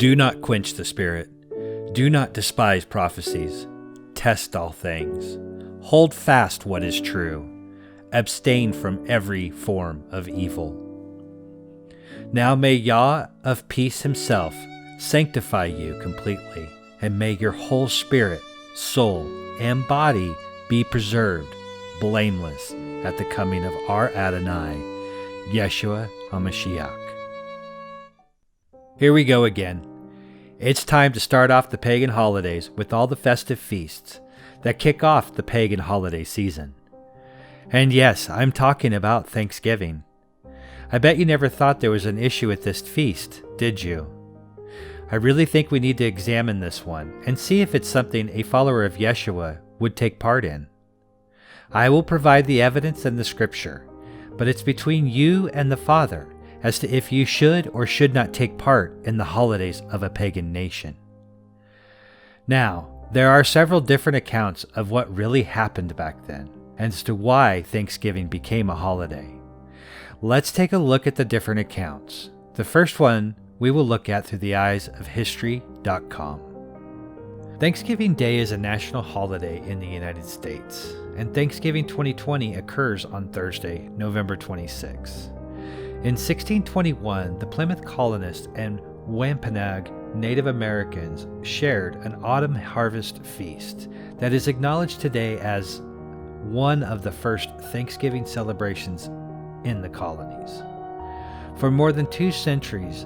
Do not quench the spirit. Do not despise prophecies. Test all things. Hold fast what is true. Abstain from every form of evil. Now may Yah of peace himself sanctify you completely, and may your whole spirit, soul, and body be preserved, blameless, at the coming of our Adonai, Yeshua HaMashiach. Here we go again. It's time to start off the pagan holidays with all the festive feasts that kick off the pagan holiday season. And yes, I'm talking about Thanksgiving. I bet you never thought there was an issue with this feast, did you? I really think we need to examine this one and see if it's something a follower of Yeshua would take part in. I will provide the evidence and the scripture, but it's between you and the Father as to if you should or should not take part in the holidays of a pagan nation. Now, there are several different accounts of what really happened back then, and as to why Thanksgiving became a holiday. Let's take a look at the different accounts. The first one we will look at through the eyes of history.com. Thanksgiving Day is a national holiday in the United States, and Thanksgiving 2020 occurs on Thursday, November 26. In 1621, the Plymouth colonists and Wampanoag Native Americans shared an autumn harvest feast that is acknowledged today as one of the first Thanksgiving celebrations in the colonies. For more than 2 centuries,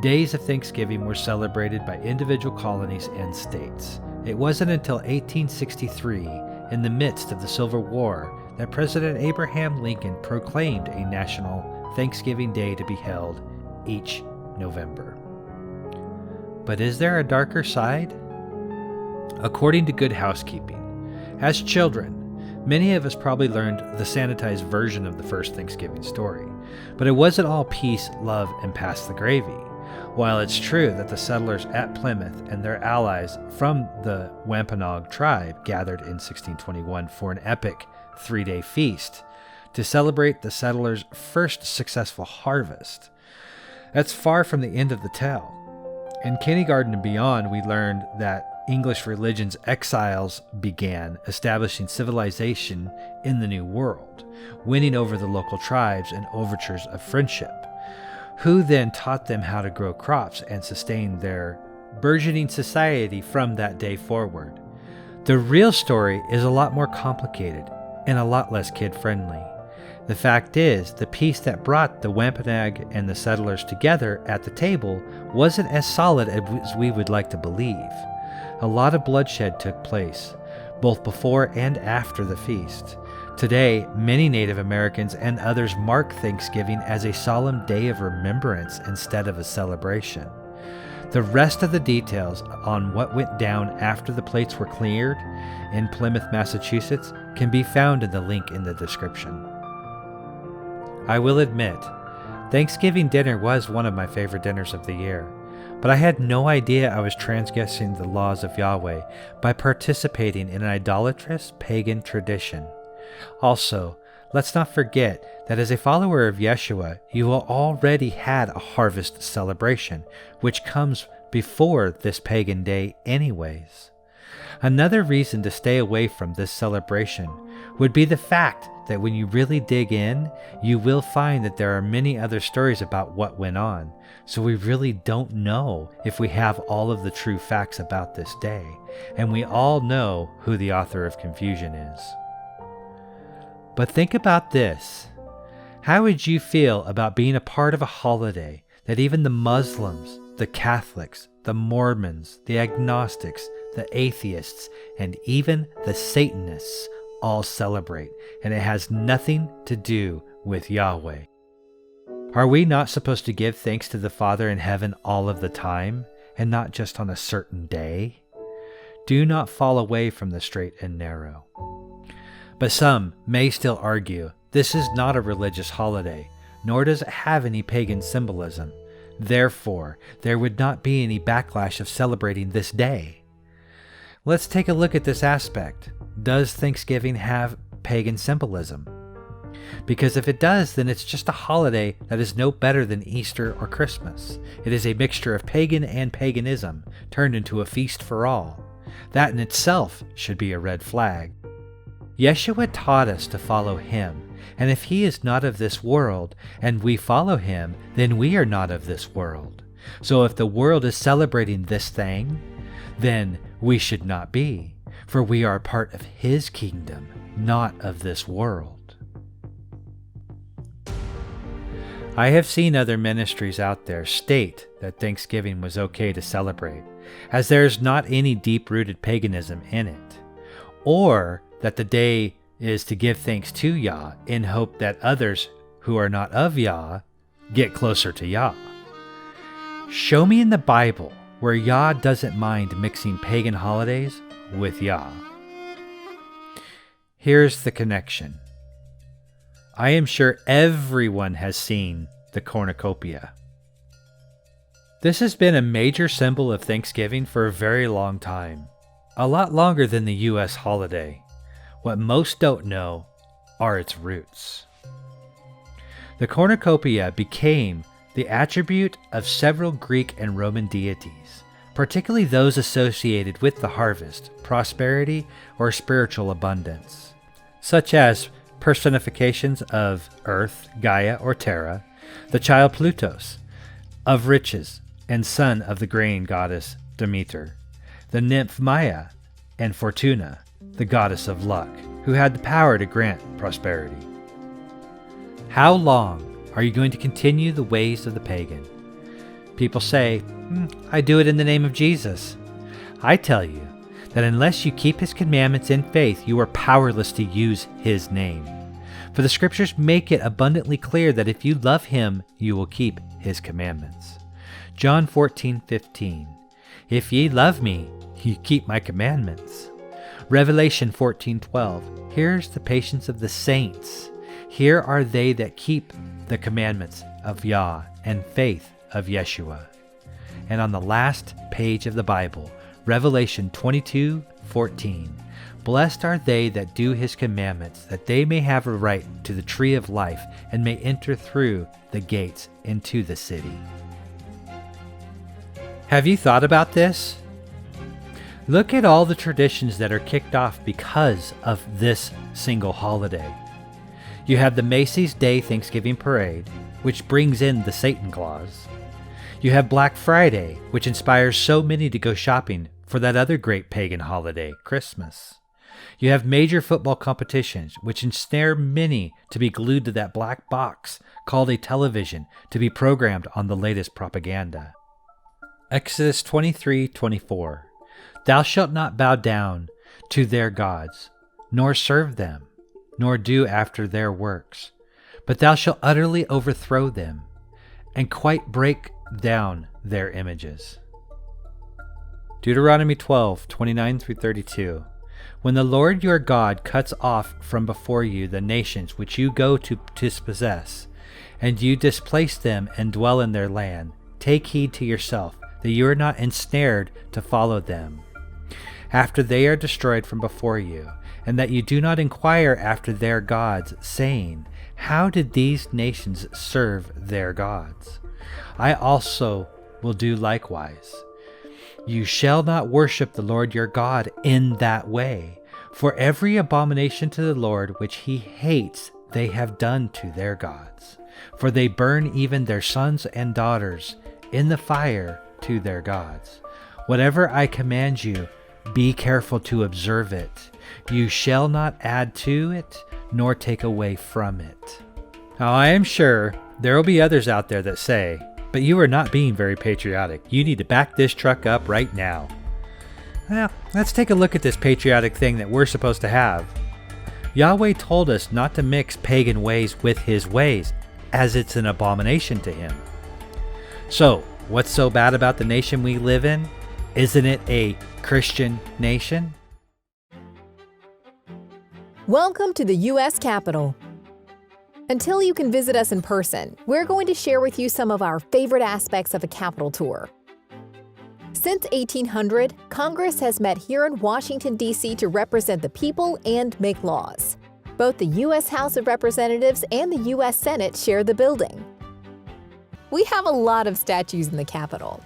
days of Thanksgiving were celebrated by individual colonies and states. It wasn't until 1863, in the midst of the Civil War, that President Abraham Lincoln proclaimed a national Thanksgiving Day to be held each November. But is there a darker side? According to Good Housekeeping, as children, many of us probably learned the sanitized version of the first Thanksgiving story, but it wasn't all peace, love, and pass the gravy. While it's true that the settlers at Plymouth and their allies from the Wampanoag tribe gathered in 1621 for an epic 3-day feast to celebrate the settlers' first successful harvest, that's far from the end of the tale. In kindergarten and beyond, we learned that English religion's exiles began establishing civilization in the New World, winning over the local tribes and overtures of friendship, who then taught them how to grow crops and sustain their burgeoning society from that day forward. The real story is a lot more complicated and a lot less kid-friendly. The fact is, the peace that brought the Wampanoag and the settlers together at the table wasn't as solid as we would like to believe. A lot of bloodshed took place, both before and after the feast. Today, many Native Americans and others mark Thanksgiving as a solemn day of remembrance instead of a celebration. The rest of the details on what went down after the plates were cleared in Plymouth, Massachusetts, can be found in the link in the description. I will admit, Thanksgiving dinner was one of my favorite dinners of the year, but I had no idea I was transgressing the laws of Yahweh by participating in an idolatrous pagan tradition. Also, let's not forget that as a follower of Yeshua, you already had a harvest celebration, which comes before this pagan day anyways. Another reason to stay away from this celebration would be the fact that when you really dig in, you will find that there are many other stories about what went on, so we really don't know if we have all of the true facts about this day, and we all know who the author of confusion is. But think about this. How would you feel about being a part of a holiday that even the Muslims, the Catholics, the Mormons, the agnostics, the atheists, and even the Satanists all celebrate, and it has nothing to do with Yahweh? Are we not supposed to give thanks to the Father in heaven all of the time, and not just on a certain day? Do not fall away from the straight and narrow. But some may still argue this is not a religious holiday, nor does it have any pagan symbolism. Therefore, there would not be any backlash of celebrating this day. Let's take a look at this aspect. Does Thanksgiving have pagan symbolism? Because if it does, then it's just a holiday that is no better than Easter or Christmas. It is a mixture of pagan and paganism, turned into a feast for all. That in itself should be a red flag. Yeshua taught us to follow him, and if he is not of this world, and we follow him, then we are not of this world. So if the world is celebrating this thing, then we should not be, for we are part of his kingdom, not of this world. I have seen other ministries out there state that Thanksgiving was okay to celebrate, as there is not any deep-rooted paganism in it, or that the day is to give thanks to Yah in hope that others who are not of Yah get closer to Yah. Show me in the Bible where Yah doesn't mind mixing pagan holidays with Yah. Here's the connection. I am sure everyone has seen the Cornucopia. This has been a major symbol of Thanksgiving for a very long time, a lot longer than the U.S. holiday. What most don't know are its roots. The Cornucopia became the attribute of several Greek and Roman deities, particularly those associated with the harvest, prosperity, or spiritual abundance, such as personifications of Earth, Gaia, or Terra, the child Plutos, of riches, and son of the grain goddess Demeter, the nymph Maya, and Fortuna, the goddess of luck, who had the power to grant prosperity. How long are you going to continue the ways of the pagan? People say, I do it in the name of Jesus. I tell you that unless you keep his commandments in faith, you are powerless to use his name. For the scriptures make it abundantly clear that if you love him, you will keep his commandments. John 14:15. If ye love me, you keep my commandments. Revelation 14:12. Here's the patience of the saints. Here are they that keep the commandments of Yah and faith of Yeshua. And on the last page of the Bible, Revelation 22:14. Blessed are they that do his commandments, that they may have a right to the tree of life and may enter through the gates into the city. Have you thought about this? Look at all the traditions that are kicked off because of this single holiday. You have the Macy's Day Thanksgiving Parade, which brings in the Satan Claus. You have Black Friday, which inspires so many to go shopping for that other great pagan holiday, Christmas. You have major football competitions, which ensnare many to be glued to that black box called a television to be programmed on the latest propaganda. Exodus 23:24. Thou shalt not bow down to their gods, nor serve them, nor do after their works, but thou shalt utterly overthrow them, and quite break down their images. Deuteronomy 12:29-32. When the Lord your God cuts off from before you the nations which you go to dispossess, and you displace them and dwell in their land, take heed to yourself that you are not ensnared to follow them, after they are destroyed from before you, and that you do not inquire after their gods, saying, how did these nations serve their gods? I also will do likewise. You shall not worship the Lord your God in that way, for every abomination to the Lord which he hates they have done to their gods. For they burn even their sons and daughters in the fire to their gods. Whatever I command you, be careful to observe it. You shall not add to it, nor take away from it. Now I am sure there will be others out there that say, but you are not being very patriotic. You need to back this truck up right now. Well, let's take a look at this patriotic thing that we're supposed to have. Yahweh told us not to mix pagan ways with his ways, as it's an abomination to him. So, what's so bad about the nation we live in? Isn't it a Christian nation? Welcome to the U.S. Capitol. Until you can visit us in person, we're going to share with you some of our favorite aspects of a Capitol tour. Since 1800, Congress has met here in Washington, D.C. to represent the people and make laws. Both the U.S. House of Representatives and the U.S. Senate share the building. We have a lot of statues in the Capitol.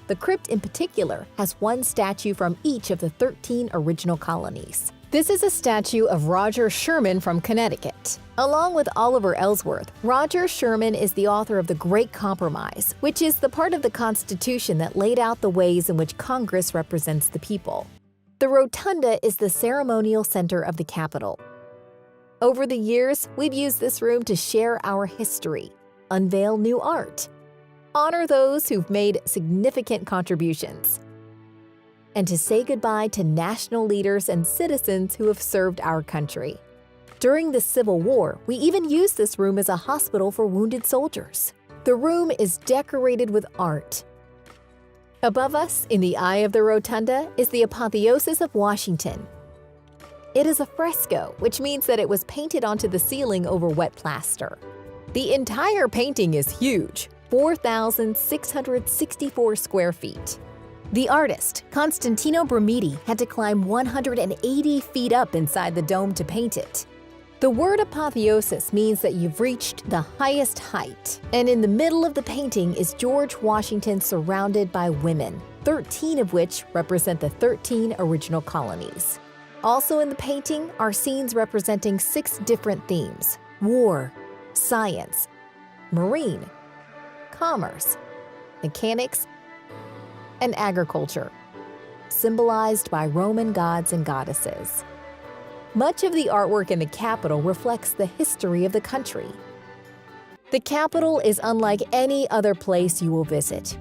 The crypt in particular has one statue from each of the 13 original colonies. This is a statue of Roger Sherman from Connecticut. Along with Oliver Ellsworth, Roger Sherman is the author of the Great Compromise, which is the part of the Constitution that laid out the ways in which Congress represents the people. The Rotunda is the ceremonial center of the Capitol. Over the years, we've used this room to share our history, unveil new art, honor those who've made significant contributions, and to say goodbye to national leaders and citizens who have served our country. During the Civil War, we even used this room as a hospital for wounded soldiers. The room is decorated with art. Above us, in the eye of the rotunda, is the Apotheosis of Washington. It is a fresco, which means that it was painted onto the ceiling over wet plaster. The entire painting is huge, 4,664 square feet. The artist, Constantino Brumidi, had to climb 180 feet up inside the dome to paint it. The word apotheosis means that you've reached the highest height, and in the middle of the painting is George Washington surrounded by women, 13 of which represent the 13 original colonies. Also in the painting are scenes representing 6 different themes: war, science, marine, commerce, mechanics, and agriculture, symbolized by Roman gods and goddesses. Much of the artwork in the Capitol reflects the history of the country. The Capitol is unlike any other place you will visit.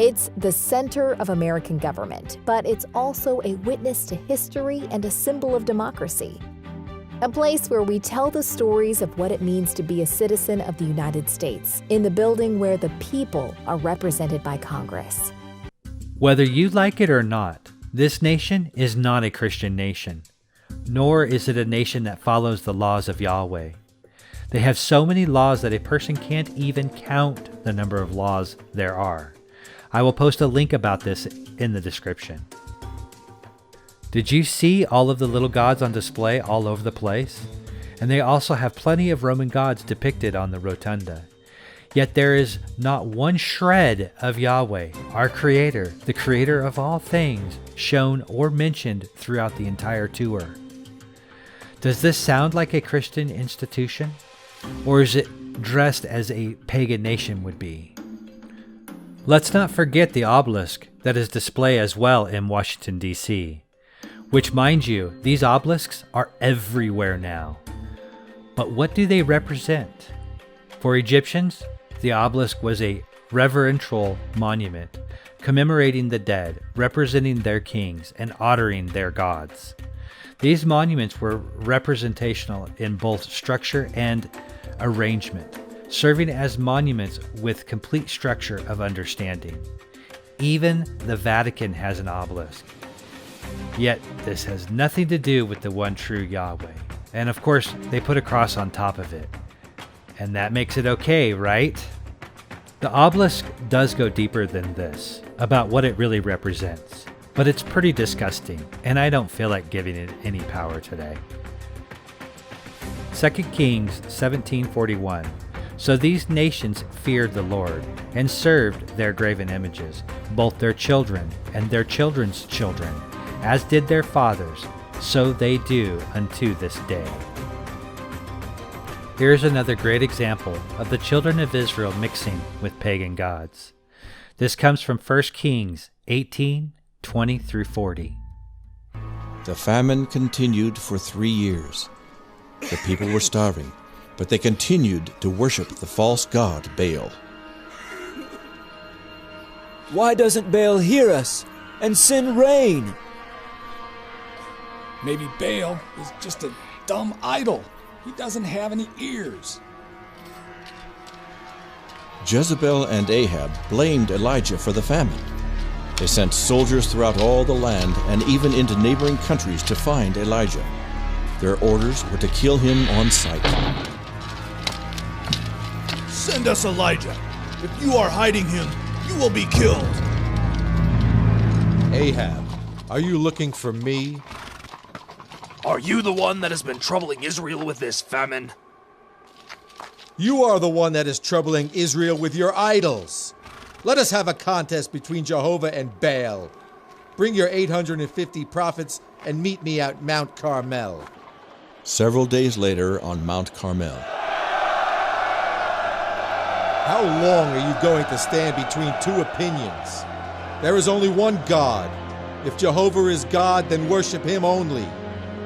It's the center of American government, but it's also a witness to history and a symbol of democracy. A place where we tell the stories of what it means to be a citizen of the United States, in the building where the people are represented by Congress. Whether you like it or not, this nation is not a Christian nation, nor is it a nation that follows the laws of Yahweh. They have so many laws that a person can't even count the number of laws there are. I will post a link about this in the description. Did you see all of the little gods on display all over the place? And they also have plenty of Roman gods depicted on the rotunda. Yet there is not one shred of Yahweh, our Creator, the Creator of all things, shown or mentioned throughout the entire tour. Does this sound like a Christian institution? Or is it dressed as a pagan nation would be? Let's not forget the obelisk that is displayed as well in Washington, D.C., which, mind you, these obelisks are everywhere now. But what do they represent? For Egyptians, the obelisk was a reverential monument commemorating the dead, representing their kings, and honoring their gods. These monuments were representational in both structure and arrangement, serving as monuments with complete structure of understanding. Even the Vatican has an obelisk. Yet this has nothing to do with the one true Yahweh. And of course, they put a cross on top of it. And that makes it okay, right? The obelisk does go deeper than this, about what it really represents. But it's pretty disgusting, and I don't feel like giving it any power today. 2 Kings 17:41. So these nations feared the Lord, and served their graven images, both their children and their children's children, as did their fathers, so they do unto this day. Here's another great example of the children of Israel mixing with pagan gods. This comes from 1 Kings 18:20-40. The famine continued for 3 years. The people were starving, but they continued to worship the false god Baal. Why doesn't Baal hear us and send rain? Maybe Baal is just a dumb idol. He doesn't have any ears. Jezebel and Ahab blamed Elijah for the famine. They sent soldiers throughout all the land and even into neighboring countries to find Elijah. Their orders were to kill him on sight. Send us Elijah. If you are hiding him, you will be killed. Ahab, are you looking for me? Are you the one that has been troubling Israel with this famine? You are the one that is troubling Israel with your idols. Let us have a contest between Jehovah and Baal. Bring your 850 prophets and meet me at Mount Carmel. Several days later on Mount Carmel. How long are you going to stand between two opinions? There is only one God. If Jehovah is God, then worship him only.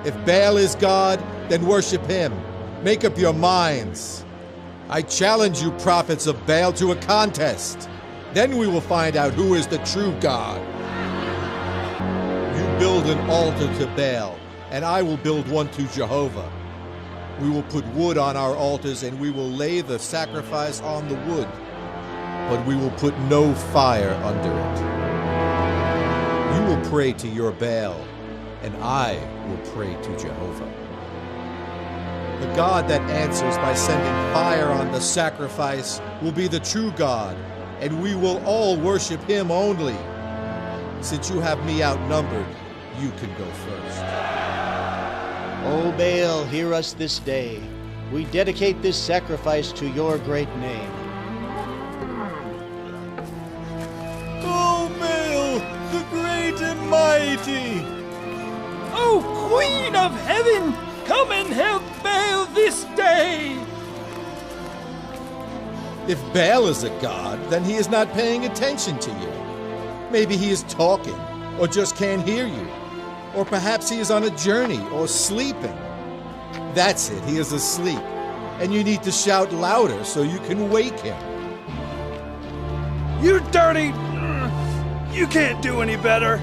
If Baal is God, then worship him. Make up your minds. I challenge you, prophets of Baal, to a contest. Then we will find out who is the true God. You build an altar to Baal, and I will build one to Jehovah. We will put wood on our altars, and we will lay the sacrifice on the wood, but we will put no fire under it. You will pray to your Baal, and I will pray to Jehovah. The God that answers by sending fire on the sacrifice will be the true God, and we will all worship him only. Since you have me outnumbered, you can go first. O Baal, hear us this day. We dedicate this sacrifice to your great name. O Baal, the great and mighty! O Queen of Heaven, come and help Baal this day! If Baal is a god, then he is not paying attention to you. Maybe he is talking, or just can't hear you. Or perhaps he is on a journey, or sleeping. That's it, he is asleep. And you need to shout louder so you can wake him. You dirty... You can't do any better.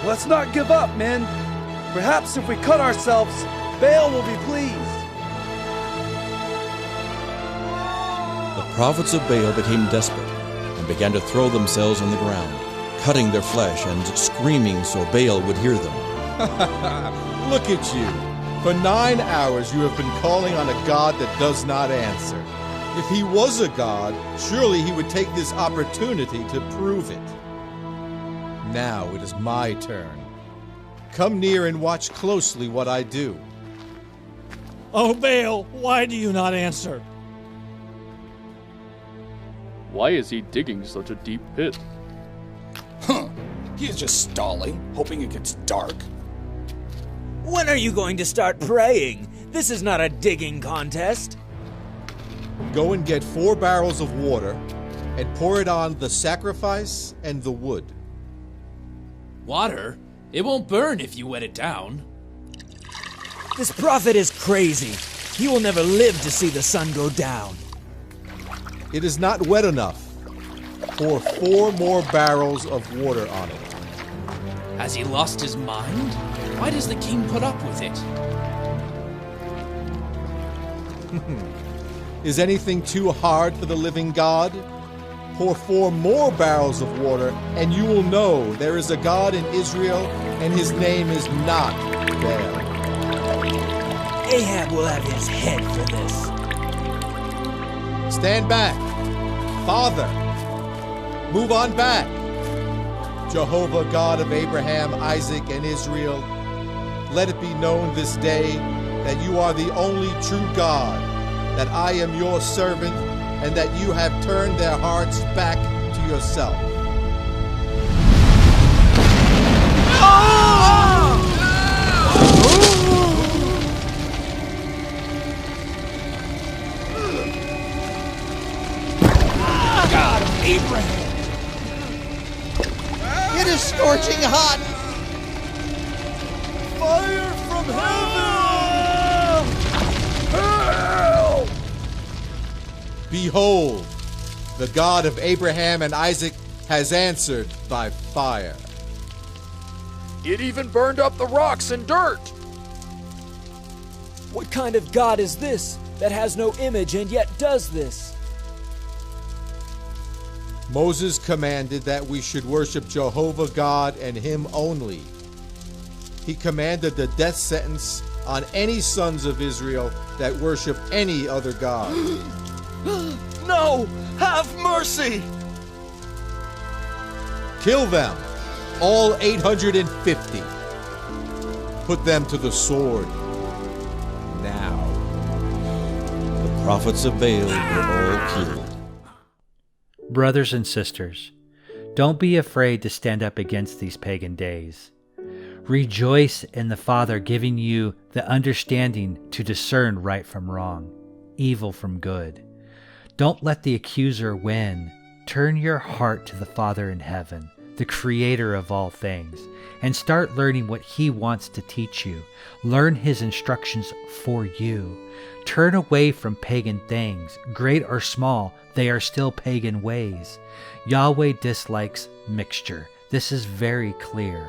Let's not give up, men. Perhaps if we cut ourselves, Baal will be pleased. The prophets of Baal became desperate and began to throw themselves on the ground, cutting their flesh and screaming so Baal would hear them. Look at you. For 9 hours you have been calling on a God that does not answer. If he was a god, surely he would take this opportunity to prove it. Now it is my turn. Come near and watch closely what I do. Oh, Baal, why do you not answer? Why is he digging such a deep pit? Huh. He is just stalling, hoping it gets dark. When are you going to start praying? This is not a digging contest. Go and get 4 barrels of water and pour it on the sacrifice and the wood. Water? It won't burn if you wet it down. This prophet is crazy. He will never live to see the sun go down. It is not wet enough. Pour 4 more barrels of water on it. Has he lost his mind? Why does the king put up with it? Is anything too hard for the living God? Pour 4 more barrels of water, and you will know there is a God in Israel, and his name is not Baal. Ahab will have his head for this. Stand back. Father, move on back. Jehovah, God of Abraham, Isaac, and Israel, let it be known this day that you are the only true God, that I am your servant, and that you have turned their hearts back to yourself. God of Abraham! It is scorching hot! Fire from heaven! Help! Behold, the God of Abraham and Isaac has answered by fire. It even burned up the rocks and dirt. What kind of God is this that has no image and yet does this? Moses commanded that we should worship Jehovah God and him only. He commanded the death sentence on any sons of Israel that worship any other god. No! Have mercy! Kill them, all 850. Put them to the sword. Now. The prophets of Baal were all killed. Brothers and sisters, don't be afraid to stand up against these pagan days. Rejoice in the Father giving you the understanding to discern right from wrong, evil from good. Don't let the accuser win. Turn your heart to the Father in heaven, the Creator of all things, and start learning what He wants to teach you. Learn His instructions for you. Turn away from pagan things, great or small, they are still pagan ways. Yahweh dislikes mixture. This is very clear.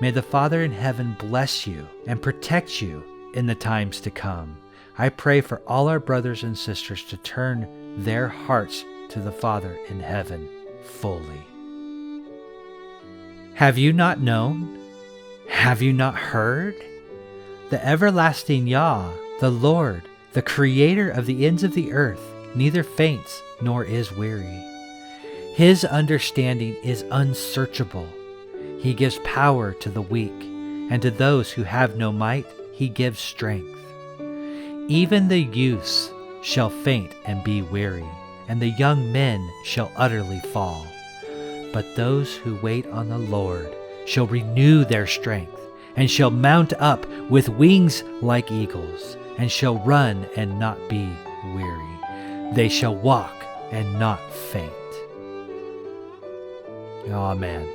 May the Father in heaven bless you and protect you in the times to come. I pray for all our brothers and sisters to turn their hearts to the Father in heaven fully. Have you not known? Have you not heard? The everlasting Yah, the Lord, the Creator of the ends of the earth, neither faints nor is weary. His understanding is unsearchable. He gives power to the weak, and to those who have no might, He gives strength. Even the youths shall faint and be weary, and the young men shall utterly fall. But those who wait on the Lord shall renew their strength, and shall mount up with wings like eagles, and shall run and not be weary. They shall walk and not faint. Amen.